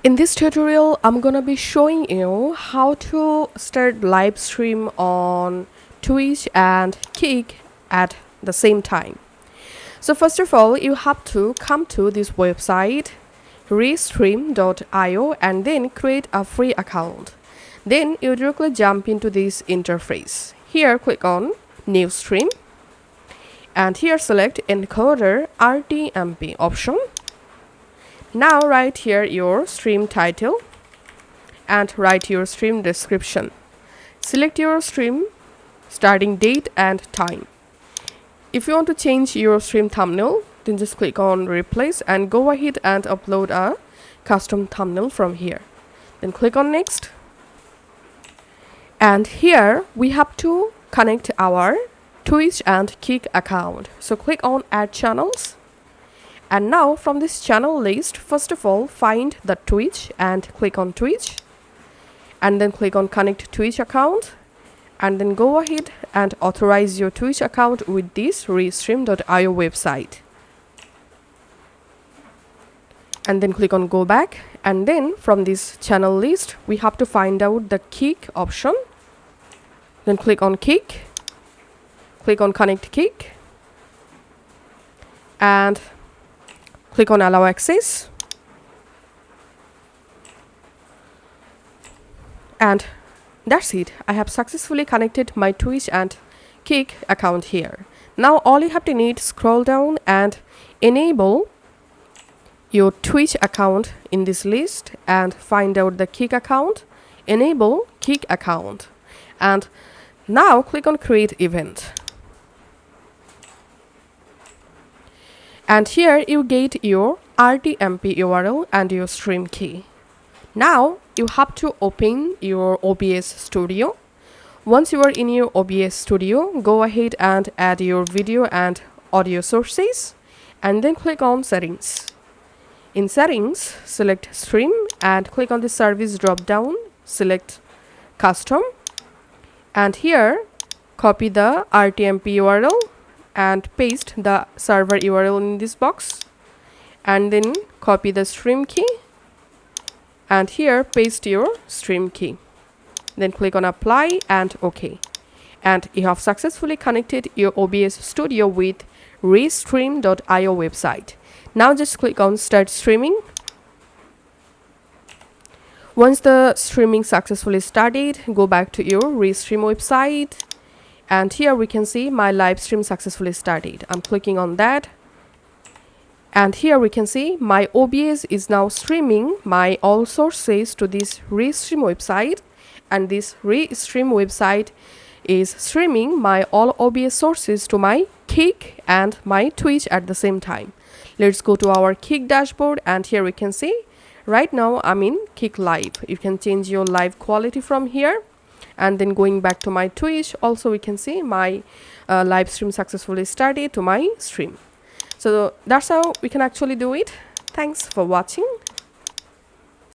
In this tutorial, I'm gonna be showing you how to start live stream on Twitch and Kick at the same time. So first of all, you have to come to this website restream.io and then create a free account. Then you directly jump into this interface. Here click on New Stream and here select Encoder RTMP option. Now write here your stream title and write your stream description. Select your stream starting date and time. If you want to change your stream thumbnail, then just click on replace and go ahead and upload a custom thumbnail from here. Then click on next. And here we have to connect our Twitch and Kick account. So click on add channels. And now from this channel list, first of all, find the Twitch and click on Twitch. And then click on connect Twitch account. And then go ahead and authorize your Twitch account with this restream.io website. And then click on go back. And then from this channel list, we have to find out the Kick option. Then click on Kick. Click on connect Kick. And click on allow access. And that's it. I have successfully connected my Twitch and Kick account here. Now all you have to need, scroll down and enable your Twitch account in this list and find out the Kick account. Enable Kick account. And now click on create event. And here you get your RTMP URL and your stream key. Now you have to open your OBS Studio. Once you are in your OBS Studio, go ahead and add your video and audio sources and then click on settings. In settings, select stream and click on the service drop down, select custom and here copy the RTMP URL and paste the server URL in this box and then copy the stream key and here paste your stream key. Then click on apply and OK. And you have successfully connected your OBS Studio with restream.io website. Now just click on start streaming. Once the streaming successfully started, go back to your Restream website. And here we can see my live stream successfully started. I'm clicking on that. And here we can see my OBS is now streaming my all sources to this Restream website. And this Restream website is streaming my all OBS sources to my Kick and my Twitch at the same time. Let's go to our Kick dashboard and here we can see right now I'm in Kick Live. You can change your live quality from here. And then going back to my Twitch, also we can see my live stream successfully started to my stream. So that's how we can actually do it. Thanks for watching.